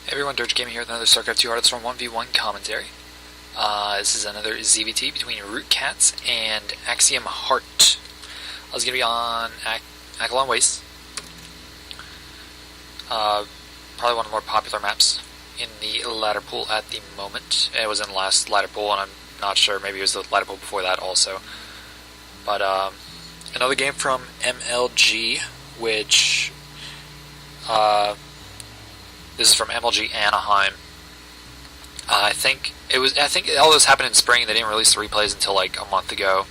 Hey everyone, DirgeGaming here with another Starcraft 2 HotS 1v1 commentary. This is another ZvT between CatZ and HotS. I was going to be on Akilon Wastes. Probably one of the more popular maps in the ladder pool at the moment. It was in the last ladder pool, and I'm not sure, maybe it was the ladder pool before that also. But another game from MLG, which this is from MLG Anaheim. I think all this happened in spring. They didn't release the replays until like a month ago.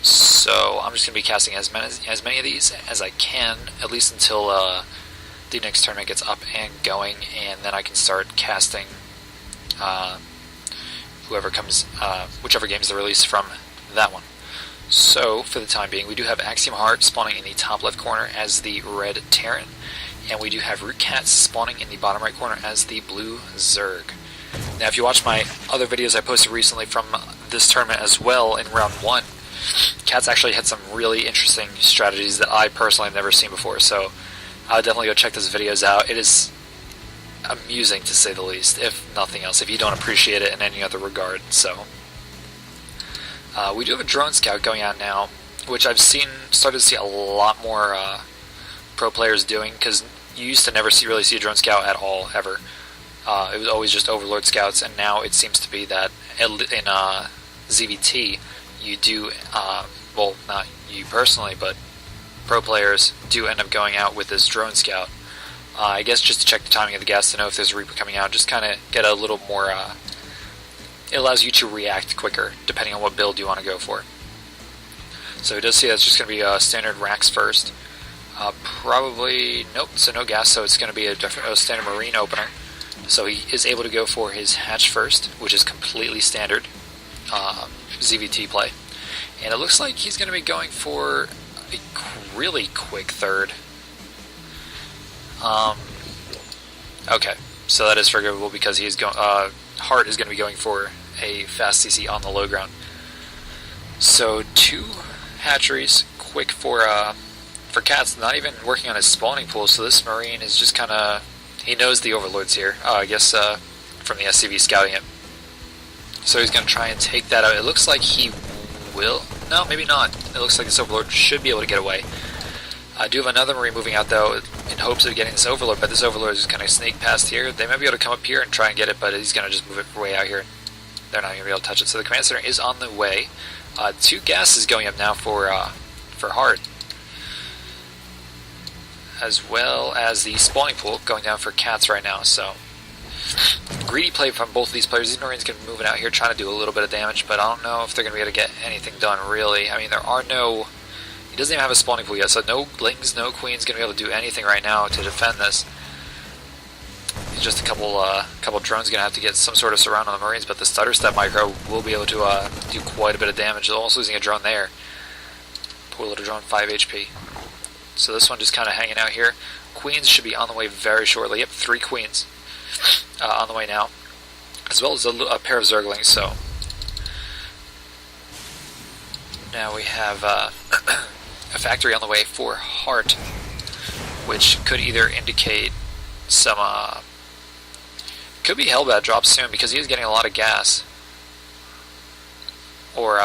So I'm just gonna be casting as many of these as I can, at least until the next tournament gets up and going, and then I can start casting whichever games are released from that one. So for the time being, we do have CatZ and Heart spawning in the top left corner as the red Terran, and we do have CatZ spawning in the bottom right corner as the blue Zerg. Now, if you watch my other videos I posted recently from this tournament as well in round 1, CatZ actually had some really interesting strategies that I personally have never seen before, so I would definitely go check those videos out. It is amusing, to say the least, if nothing else, if you don't appreciate it in any other regard. So we do have a drone scout going out now, which I've started to see a lot more pro players doing, because you used to never really see a drone scout at all, ever. It was always just overlord scouts, and now it seems to be that in ZvT you do, well, not you personally, but pro players do end up going out with this drone scout. I guess just to check the timing of the gas to know if there's a Reaper coming out, just kind of get a little more, it allows you to react quicker depending on what build you want to go for. So it does see that's just going to be standard racks first. Probably, nope, so no gas, so it's going to be a standard marine opener. So he is able to go for his hatch first, which is completely standard ZvT play. And it looks like he's going to be going for a really quick third. Okay, so that is forgivable because he is going. Heart is going to be going for a fast CC on the low ground. So 2 hatcheries, quick for CatZ, not even working on his spawning pool, so this marine is just kind of, he knows the overlords here, I guess from the SCV scouting it. So he's going to try and take that out. It looks like he will, no, maybe not. It looks like this overlord should be able to get away. I do have another marine moving out though, in hopes of getting this overlord, but this overlord is just going to sneak past here. They might be able to come up here and try and get it, but he's going to just move it way out here. They're not going to be able to touch it. So the command center is on the way. 2 gases going up now for Heart, as well as the spawning pool going down for CatZ right now. So greedy play from both of these players. These marines can be moving out here trying to do a little bit of damage, but I don't know if they're going to be able to get anything done really. I mean, there are no, he doesn't even have a spawning pool yet, so no lings, no queens going to be able to do anything right now to defend this. It's just a couple drones going to have to get some sort of surround on the marines, but the stutter step micro will be able to do quite a bit of damage. They're also losing a drone there. Poor little drone, 5 HP. So this one just kind of hanging out here. Queens should be on the way very shortly. Yep, 3 queens on the way now, as well as a pair of zerglings. So now we have a factory on the way for Heart, which could either indicate some could be Hellbat drops soon, because he is getting a lot of gas, or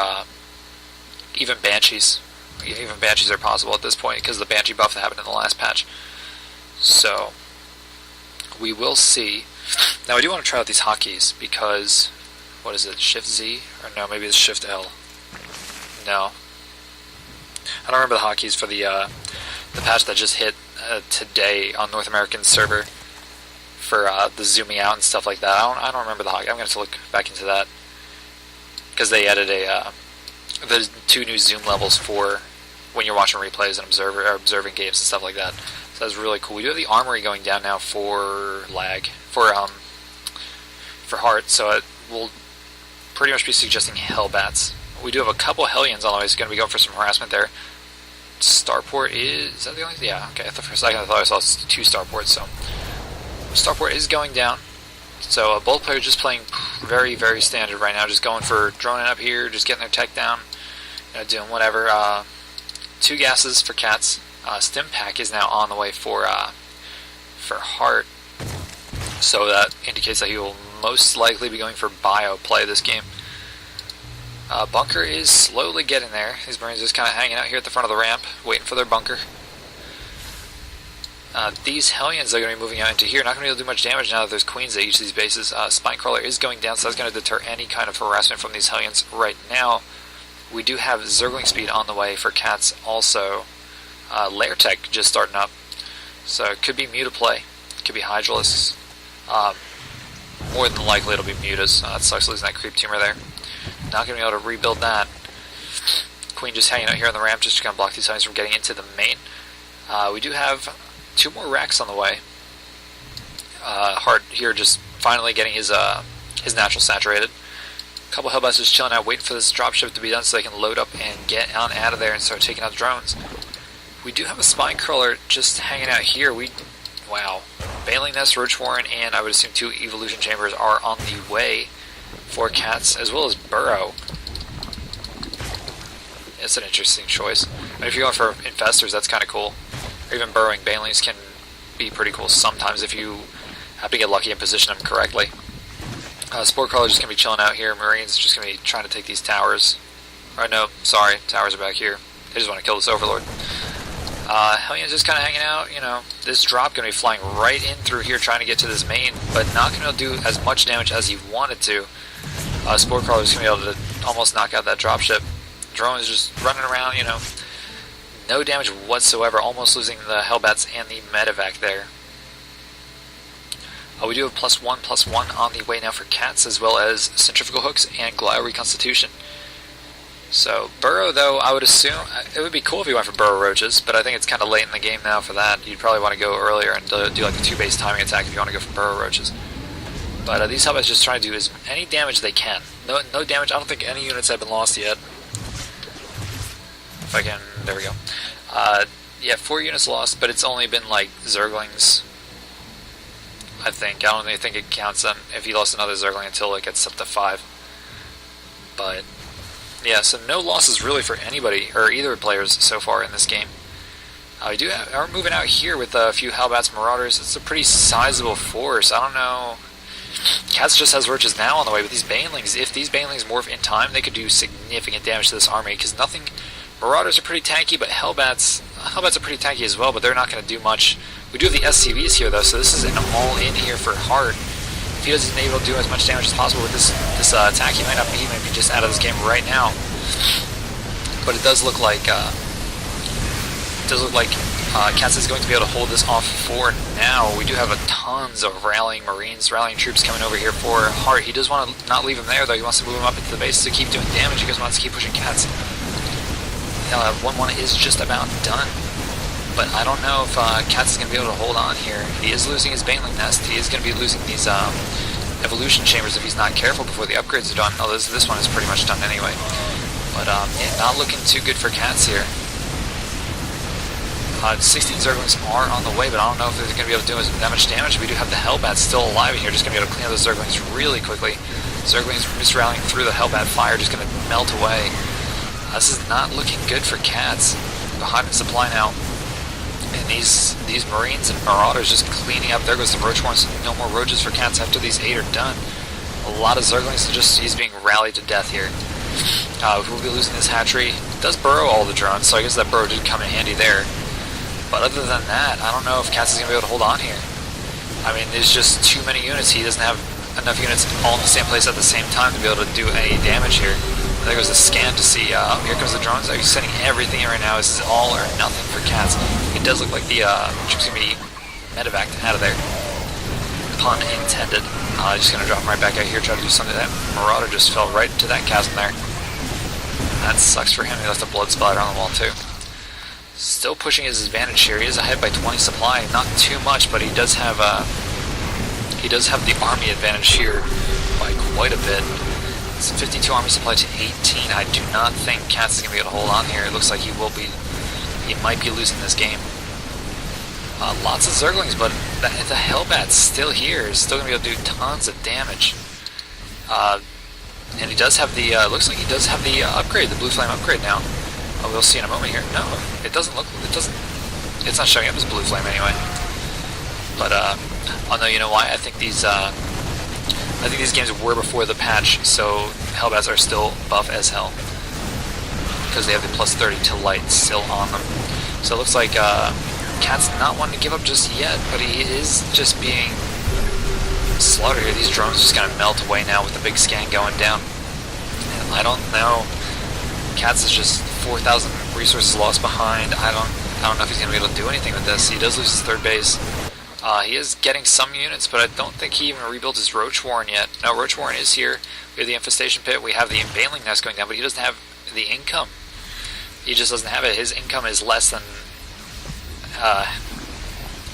even Banshees. Even Banshees are possible at this point because of the Banshee buff that happened in the last patch. So we will see. Now I do want to try out these hotkeys because, what is it, Shift Z? Or no, maybe it's Shift L. No, I don't remember the hotkeys for the patch that just hit today on North American server for the zooming out and stuff like that. I don't remember the hotkey. I'm going to have to look back into that because they added the 2 new zoom levels for when you're watching replays and observing games and stuff like that. So that's really cool. We do have the armory going down now for Heart, so it will pretty much be suggesting Hellbats. We do have a couple Hellions on the way, so going to be going for some harassment there. Starport is that the only? Yeah, okay. For a second I thought I saw 2 starports, so Starport is going down. So both players just playing very, very standard right now, just going for droning up here, just getting their tech down, doing whatever. 2 gases for CatZ. Stim pack is now on the way for Heart. So that indicates that he will most likely be going for bio play this game. Bunker is slowly getting there. These Marines just kind of hanging out here at the front of the ramp, waiting for their bunker. These Hellions are going to be moving out into here. Not going to be able to do much damage now that there's queens at each of these bases. Spinecrawler is going down, so that's going to deter any kind of harassment from these Hellions right now. We do have Zergling speed on the way for CatZ also. Lair Tech just starting up. So it could be Mutaplay, it could be Hydralisks. More than likely it'll be Mutas. That sucks losing that creep tumor there. Not going to be able to rebuild that. Queen just hanging out here on the ramp just to kind of block these Hellions from getting into the main. We do have 2 more racks on the way. Heart here just finally getting his natural saturated. A couple Hellbats just chilling out, waiting for this dropship to be done so they can load up and get on out of there and start taking out the drones. We do have a Spinecrawler just hanging out here. Wow. Bailing Nest, Roach Warren, and I would assume 2 Evolution Chambers are on the way for CatZ, as well as Burrow. It's an interesting choice. I mean, if you're going for Infestors, that's kind of cool. Or even burrowing Banelings can be pretty cool sometimes if you have to get lucky and position them correctly. Spore Crawler just going to be chilling out here. Marines just going to be trying to take these towers. Or no, sorry, towers are back here. They just want to kill this Overlord. Hellions just kind of hanging out, you know. This drop going to be flying right in through here trying to get to this main, but not going to do as much damage as he wanted to. Spore Crawler is going to be able to almost knock out that dropship. Drone is just running around, you know. No damage whatsoever, almost losing the Hellbats and the Medevac there. We do have +1/+1 on the way now for CatZ, as well as Centrifugal Hooks and Glial Reconstitution. So, Burrow, though, I would assume, it would be cool if you went for Burrow Roaches, but I think it's kind of late in the game now for that. You'd probably want to go earlier and do like a 2-base timing attack if you want to go for Burrow Roaches. But these Hellbats just trying to do any damage they can. No damage, I don't think any units have been lost yet. If I can, there we go. Yeah, 4 units lost, but it's only been like Zerglings, I think. I don't even think it counts them if you lost another Zergling until it gets up to 5. But yeah, so no losses really for anybody, or either players so far in this game. We are moving out here with a few Hellbats Marauders. It's a pretty sizable force. I don't know. CatZ just has Roaches now on the way, but these Banelings, if these Banelings morph in time, they could do significant damage to this army, because nothing... Marauders are pretty tanky, but Hellbats are pretty tanky as well, but they're not going to do much. We do have the SCVs here, though, so this is an all-in here for Heart. If he isn't able to do as much damage as possible with this attack, he might be just out of this game right now. But it does look like CatZ is going to be able to hold this off for now. We do have tons of rallying Marines, rallying troops coming over here for Heart. He does want to not leave him there, though. He wants to move him up into the base to keep doing damage. He just wants to keep pushing CatZ. 1-1 is just about done, but I don't know if CatZ is going to be able to hold on here. He is losing his Baneling Nest. He is going to be losing these Evolution Chambers if he's not careful before the upgrades are done. Oh, this one is pretty much done anyway. But yeah, not looking too good for CatZ here. 16 Zerglings are on the way, but I don't know if they're going to be able to do that much damage. We do have the Hellbats still alive in here, just going to be able to clean up the Zerglings really quickly. Zerglings misrallying through the Hellbat fire, just going to melt away. This is not looking good for CatZ. Behind in supply now. And these Marines and Marauders just cleaning up. There goes the Roach Horns. No more Roaches for CatZ after these 8 are done. A lot of Zerglings, he's being rallied to death here. We'll be losing this hatchery. It does burrow all the drones, so I guess that burrow did come in handy there. But other than that, I don't know if CatZ is going to be able to hold on here. I mean, there's just too many units. He doesn't have enough units all in the same place at the same time to be able to do any damage here. There goes the scan to see, oh, here comes the drones. He's sending everything in right now. This is all or nothing for CatZ. It does look like the troops going to be medevaced out of there. Pun intended. Just going to drop him right back out here, try to do something. That Marauder just fell right into that chasm there. That sucks for him. He left a blood splatter on the wall too. Still pushing his advantage here. He is ahead by 20 supply. Not too much, but he does have the army advantage here by quite a bit. It's 52 army supply to 18. I do not think CatZ is going to be able to hold on here. It looks like he might be losing this game. Lots of Zerglings, but the Hellbat's still here. He's still going to be able to do tons of damage. And he does have the, looks like he does have the upgrade, the Blue Flame upgrade now. Oh, we'll see in a moment here. No, it's not showing up as Blue Flame anyway. But Oh no, you know why? I think these games were before the patch, so Hellbats are still buff as hell because they have the plus 30 to light still on them. So it looks like CatZ not wanting to give up just yet, but he is just being slaughtered here. These drones are just gonna melt away now with the big scan going down. And I don't know. CatZ is just 4,000 resources lost behind. I don't know if he's gonna be able to do anything with this. He does lose his third base. He is getting some units, but I don't think he even rebuilt his Roach Warren yet. No, Roach Warren is here. We have the Infestation Pit. We have the Baneling Nest going down, but he doesn't have the income. He just doesn't have it. His income is less than,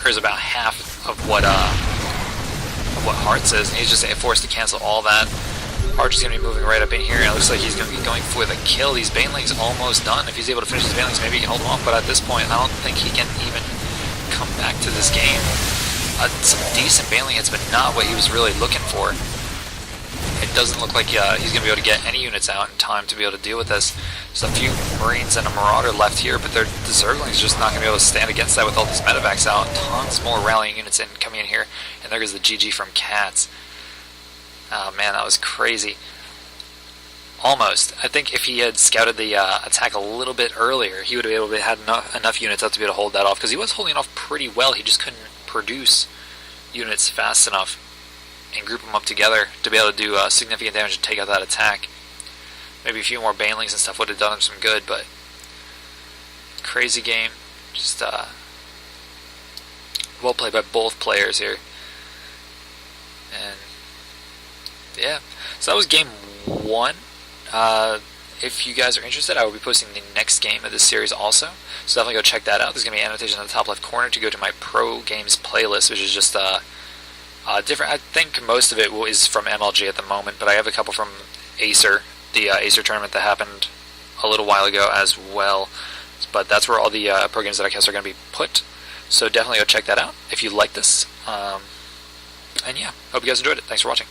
or is about half of what HotS is, and he's just forced to cancel all that. Arch is going to be moving right up in here, and it looks like he's going to be going for the kill. These Banelings almost done. If he's able to finish his Banelings, maybe he can hold them off, but at this point, I don't think he can even come back to this game. Some decent Baneling hits, but not what he was really looking for. It doesn't look like he's going to be able to get any units out in time to be able to deal with this. There's a few Marines and a Marauder left here, but the Zergling's just not going to be able to stand against that with all these medevacs out. Tons more rallying units in coming in here, and there goes the GG from CatZ. Oh man, that was crazy. Almost. I think if he had scouted the attack a little bit earlier, he would have been able to have enough units up to be able to hold that off, because he was holding off pretty well. He just couldn't produce units fast enough and group them up together to be able to do significant damage and take out that attack. Maybe a few more Banelings and stuff would have done him some good, but crazy game. Just well played by both players here. And yeah, so that was game 1. If you guys are interested, I will be posting the next game of this series also, so definitely go check that out. There's going to be an annotation in the top left corner to go to my Pro Games playlist, which is just different. I think most of it is from MLG at the moment, but I have a couple from Acer, the Acer tournament that happened a little while ago as well. But that's where all the pro games that I cast are going to be put, so definitely go check that out if you like this. And yeah, hope you guys enjoyed it. Thanks for watching.